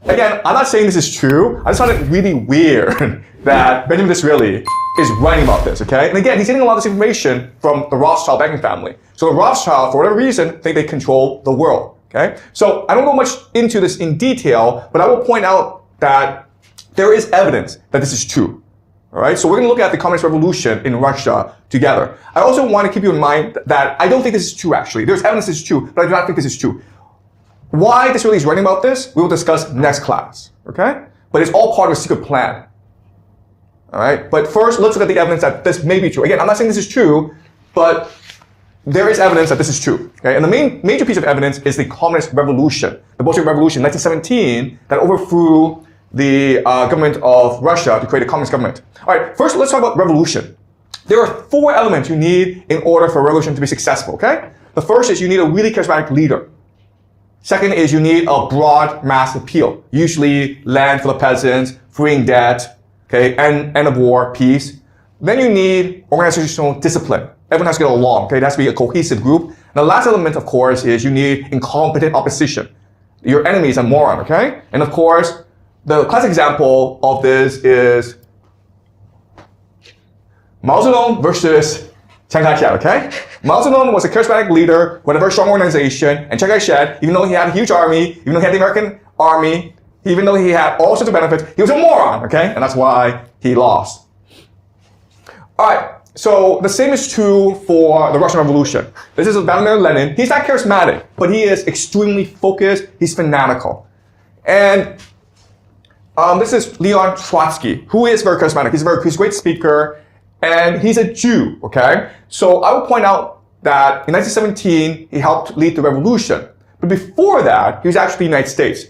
again, I'm not saying this is true. I just find it really weird that Benjamin Disraeli is writing about this, okay? And again, he's getting a lot of this information from the Rothschild banking family. So the Rothschild, for whatever reason, think they control the world, okay? So I don't go much into this in detail, but I will point out that there is evidence that this is true. All right, so we're going to look at the Communist Revolution in Russia together. I also want to keep you in mind that I don't think this is true, actually. There's evidence this is true, but I do not think this is true. Why Disraeli is writing about this, we will discuss next class, okay? But it's all part of a secret plan. All right, but first, let's look at the evidence that this may be true. Again, I'm not saying this is true, but there is evidence that this is true, okay? And the major piece of evidence is the Communist Revolution, the Bolshevik Revolution in 1917 that overthrew the government of Russia to create a communist government. All right, first let's talk about revolution. There are 4 elements you need in order for a revolution to be successful, okay? The first is you need a really charismatic leader. Second is you need a broad mass appeal, usually land for the peasants, freeing debt, okay, end of war, peace. Then you need organizational discipline. Everyone has to get along, okay? It has to be a cohesive group. And the last element, of course, is you need incompetent opposition. Your enemy is a moron, okay? And of course, the classic example of this is Mao Zedong versus Chiang Kai-shek, okay? Mao Zedong was a charismatic leader with a very strong organization, and Chiang Kai-shek, even though he had a huge army, even though he had the American army, even though he had all sorts of benefits, he was a moron, okay? And that's why he lost. All right, so the same is true for the Russian Revolution. This is Vladimir Lenin. He's not charismatic, but he is extremely focused. He's fanatical. And this is Leon Trotsky, who is very charismatic. He's a great speaker, and he's a Jew, okay? So I will point out that in 1917, he helped lead the revolution. But before that, he was actually in the United States.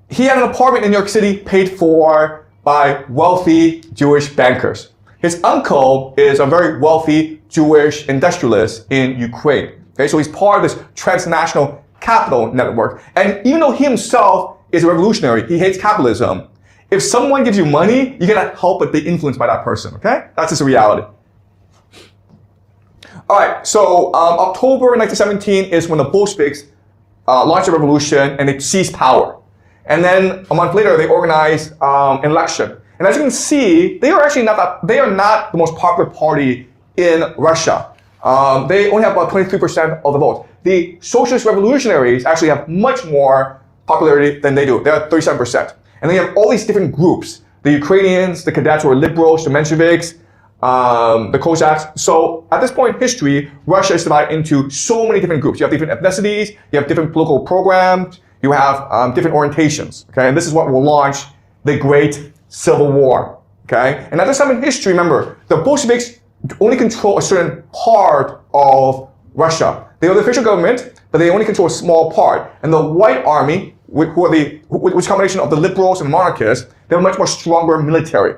He had an apartment in New York City paid for by wealthy Jewish bankers. His uncle is a very wealthy Jewish industrialist in Ukraine, okay? So he's part of this transnational capital network. And even though he himself is a revolutionary, he hates capitalism. If someone gives you money, you cannot help but be influenced by that person, okay? That's just a reality. All right, so October 1917 is when the Bolsheviks launched a revolution and they seized power. And then a month later, they organized an election. And as you can see, they are actually not the most popular party in Russia. They only have about 23% of the vote. The socialist revolutionaries actually have much more popularity than they do. They're at 37%. And then you have all these different groups. The Ukrainians, the cadets who are liberals, the Bolsheviks, the Cossacks. So at this point in history, Russia is divided into so many different groups. You have different ethnicities, you have different political programs, you have different orientations, okay? And this is what will launch the Great Civil War, okay? And at this time in history, remember, the Bolsheviks only control a certain part of Russia. They are the official government, but they only control a small part. And the White Army, which is a combination of the liberals and monarchists, they have a much more stronger military.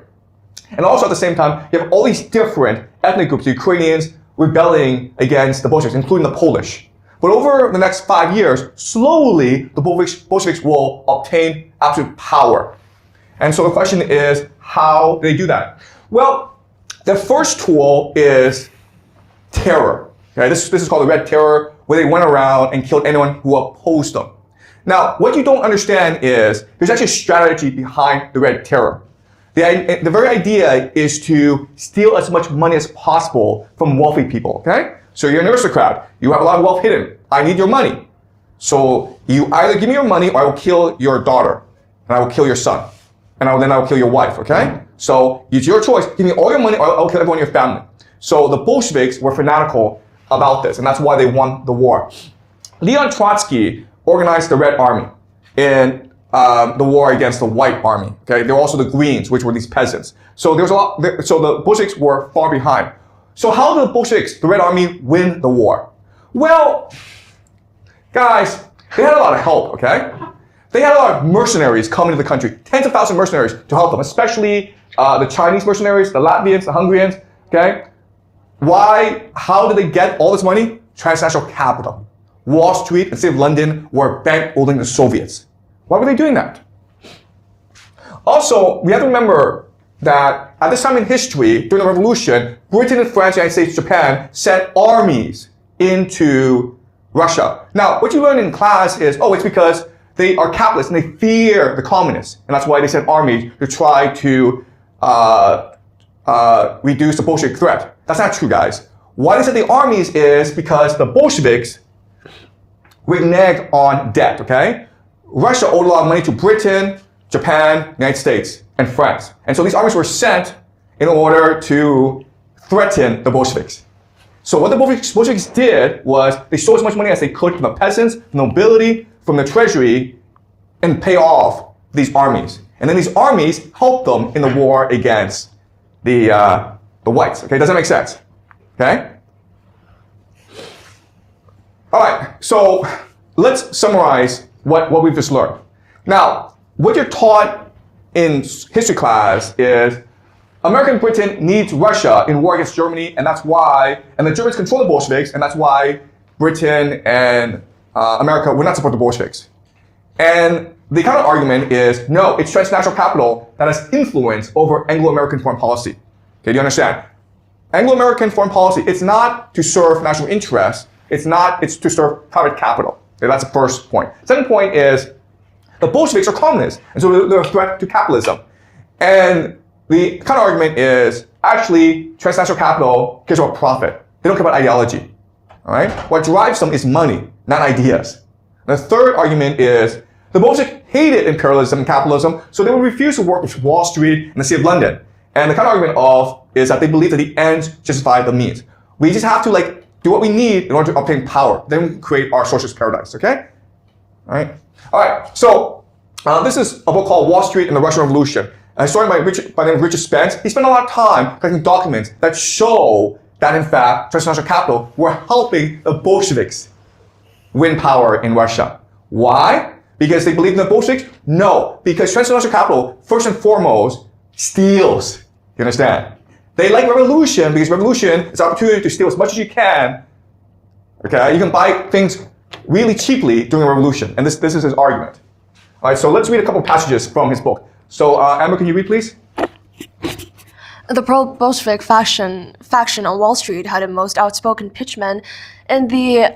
And also at the same time, you have all these different ethnic groups, the Ukrainians rebelling against the Bolsheviks, including the Polish. But over the next 5 years, slowly, the Bolsheviks will obtain absolute power. And so the question is, how do they do that? Well, the first tool is terror. Okay, this is called the Red Terror, where they went around and killed anyone who opposed them. Now, what you don't understand is there's actually a strategy behind the Red Terror. The very idea is to steal as much money as possible from wealthy people, okay? So you're an aristocrat. You have a lot of wealth hidden. I need your money. So you either give me your money or I will kill your daughter. And I will kill your son. And then I will kill your wife, okay? So it's your choice. Give me all your money or I'll kill everyone in your family. So the Bolsheviks were fanatical about this, and that's why they won the war. Leon Trotsky organized the Red Army in the war against the White Army. Okay, there were also the Greens, which were these peasants. So there was a lot. So the Bolsheviks were far behind. So how did the Bolsheviks, the Red Army, win the war? Well, guys, they had a lot of help. Okay, they had a lot of mercenaries coming to the country, tens of thousands of mercenaries to help them, especially the Chinese mercenaries, the Latvians, the Hungarians. Okay, why? How did they get all this money? Transnational capital. Wall Street and the city of London were bankholding the Soviets. Why were they doing that? Also, we have to remember that at this time in history, during the revolution, Britain and France, the United States, Japan sent armies into Russia. Now, what you learn in class is, oh, it's because they are capitalists and they fear the communists. And that's why they send armies to try to reduce the Bolshevik threat. That's not true, guys. Why they send the armies is because the Bolsheviks reneged on debt, okay? Russia owed a lot of money to Britain, Japan, United States, and France. And so these armies were sent in order to threaten the Bolsheviks. So what the Bolsheviks did was they stole as much money as they could from the peasants, nobility, from the treasury, and pay off these armies. And then these armies helped them in the war against the whites. Okay, does that make sense? Okay? All right, so let's summarize what we've just learned. Now, what you're taught in history class is America and Britain needs Russia in war against Germany, and that's why, and the Germans control the Bolsheviks, and that's why Britain and America would not support the Bolsheviks. And the counter argument is, no, it's transnational capital that has influence over Anglo-American foreign policy. Okay, do you understand? Anglo-American foreign policy, it's not to serve national interests, it's to serve private capital. Okay, that's the first point. Second point is, the Bolsheviks are communists, and so they're a threat to capitalism. And the counter argument is, actually, transnational capital cares about profit. They don't care about ideology. All right? What drives them is money, not ideas. And the third argument is, the Bolsheviks hated imperialism and capitalism, so they would refuse to work with Wall Street and the City of London. And the counter argument is that they believe that the ends justify the means. We just have to do what we need in order to obtain power. Then we can create our socialist paradise, okay? All right. All right. So this is a book called Wall Street and the Russian Revolution. A historian by the name of Richard Spence. He spent a lot of time collecting documents that show that, in fact, transnational capital were helping the Bolsheviks win power in Russia. Why? Because they believe in the Bolsheviks? No. Because transnational capital, first and foremost, steals. You understand? They like revolution because revolution is an opportunity to steal as much as you can. Okay? You can buy things really cheaply during a revolution. And this is his argument. All right, so let's read a couple passages from his book. So, Amber, can you read, please? The pro-Bolshevik faction on Wall Street had a most outspoken pitchman in the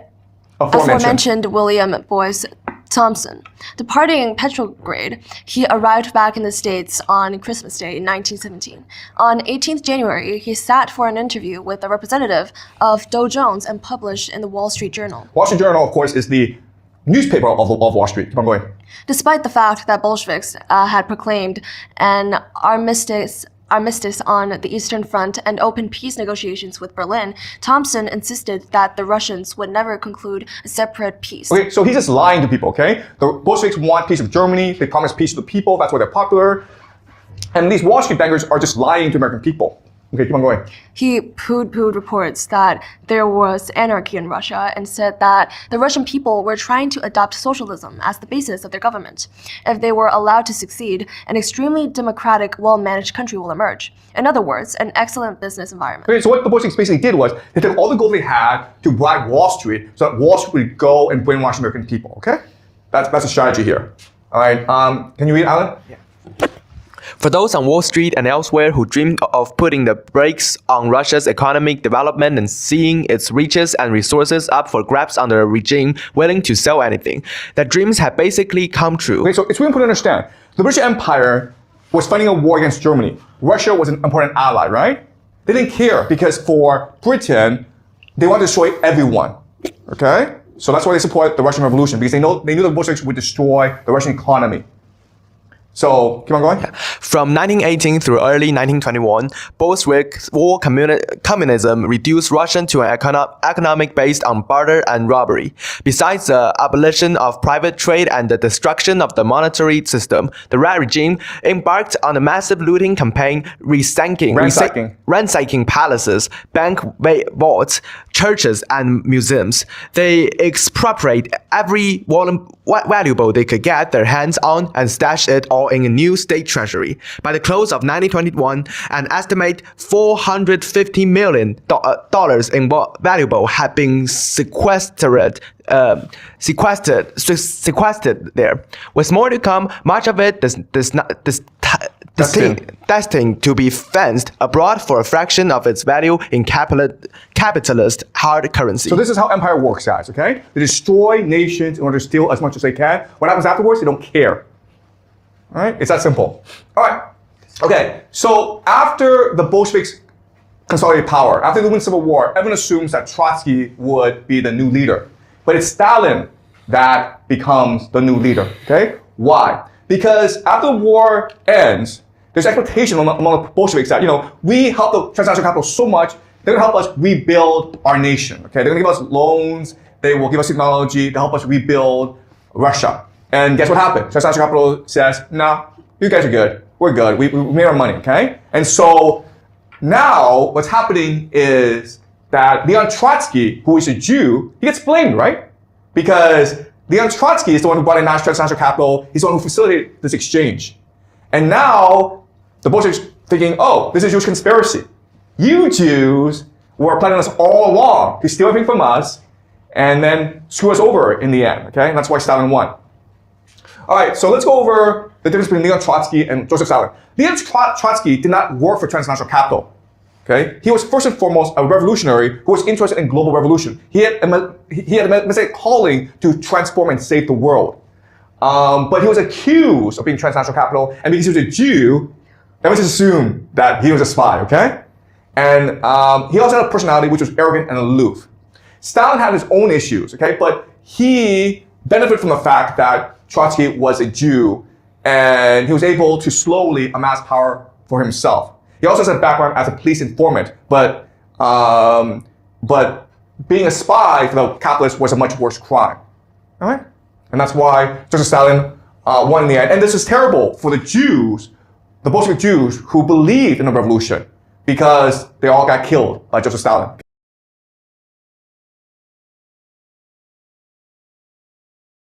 aforementioned William Boyce Thompson. Departing Petrograd, he arrived back in the States on Christmas Day in 1917. On 18th January, he sat for an interview with a representative of Dow Jones and published in the Wall Street Journal. Wall Street Journal, of course, is the newspaper of Wall Street. Keep on going. Despite the fact that Bolsheviks had proclaimed an armistice on the Eastern Front and opened peace negotiations with Berlin, Thompson insisted that the Russians would never conclude a separate peace. Okay, so he's just lying to people, okay? The Bolsheviks want peace with Germany. They promise peace to the people. That's why they're popular. And these Wall Street bankers are just lying to American people. Okay, keep on going. He pooh-poohed reports that there was anarchy in Russia and said that the Russian people were trying to adopt socialism as the basis of their government. If they were allowed to succeed, an extremely democratic, well-managed country will emerge. In other words, an excellent business environment. Okay, so what the Bolsheviks basically did was they took all the gold they had to bribe Wall Street so that Wall Street would go and brainwash American people, okay? That's the strategy here. All right, can you read, Alan? Yeah. For those on Wall Street and elsewhere who dream of putting the brakes on Russia's economic development and seeing its riches and resources up for grabs under a regime willing to sell anything, their dreams have basically come true. Okay, so it's really important to understand. The British Empire was fighting a war against Germany. Russia was an important ally, right? They didn't care because for Britain, they wanted to destroy everyone, okay? So that's why they support the Russian Revolution, because they knew the Bolsheviks would destroy the Russian economy. So, keep on going. From 1918 through early 1921, Bolshevik war communism reduced Russia to an economic based on barter and robbery. Besides the abolition of private trade and the destruction of the monetary system, the Red regime embarked on a massive looting campaign, ransacking palaces, bank vaults, churches, and museums. They expropriate every valuable they could get their hands on and stash it all in a new state treasury. By the close of 1921, an estimate $450 million in valuable had been sequestered there. With more to come, much of it destined to be fenced abroad for a fraction of its value in capitalist hard currency. So this is how empire works, guys, okay? They destroy nations in order to steal as much as they can. What happens afterwards, they don't care. All right, it's that simple. All right, okay, so after the Bolsheviks consolidated power, after the Winter Civil War, everyone assumes that Trotsky would be the new leader. But it's Stalin that becomes the new leader, okay? Why? Because after the war ends, there's expectation among the Bolsheviks that, we help the transnational capital so much, they're gonna help us rebuild our nation, okay? They're gonna give us loans, they will give us technology to help us rebuild Russia. And guess what happened? Transnational capital says, no, you guys are good. We're good. We made our money, okay? And so now what's happening is that Leon Trotsky, who is a Jew, he gets blamed, right? Because Leon Trotsky is the one who brought in transnational capital. He's the one who facilitated this exchange. And now the Bolsheviks thinking, oh, this is a Jewish conspiracy. You Jews were planning this all along to steal everything from us and then screw us over in the end, okay? And that's why Stalin won. All right, so let's go over the difference between Leon Trotsky and Joseph Stalin. Leon Trotsky did not work for transnational capital. Okay, he was first and foremost a revolutionary who was interested in global revolution. He had a messianic calling to transform and save the world. But he was accused of being transnational capital, and because he was a Jew, everyone just assumed that he was a spy. Okay, and he also had a personality which was arrogant and aloof. Stalin had his own issues. Okay, but he benefited from the fact that Trotsky was a Jew, and he was able to slowly amass power for himself. He also has a background as a police informant, but being a spy for the capitalists was a much worse crime. All right? And that's why Joseph Stalin won in the end. And this is terrible for the Jews, the Bolshevik Jews who believed in the revolution, because they all got killed by Joseph Stalin. Okay?